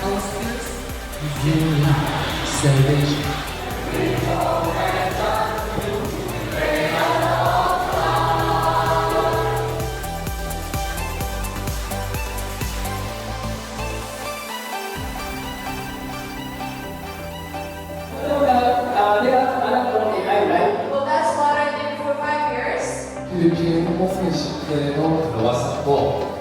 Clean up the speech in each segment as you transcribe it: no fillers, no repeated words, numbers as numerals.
our skills is your salvation. Well, that's what I did for 5 years. 필리핀 오픈시대로 들어왔었고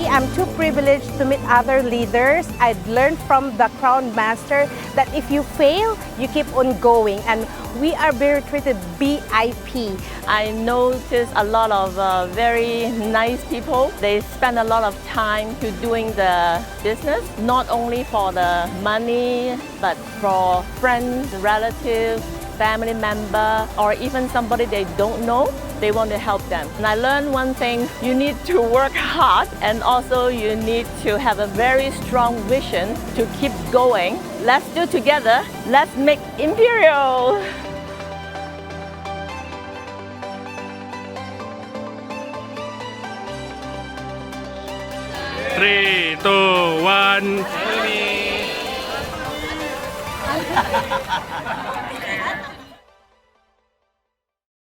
I'm too privileged to meet other leaders. I'd learned from the Crown Master that if you fail, you keep on going, and we are very treated VIP. I noticed a lot of very nice people. They spend a lot of time to doing the business, not only for the money, but for friends, relatives, family member, or even somebody they don't know. They want to help them. And I learned one thing, you need to work hard, and also you need to have a very strong vision to keep going. Let's do together. Let's make Imperial. Three, two, one. Atomy.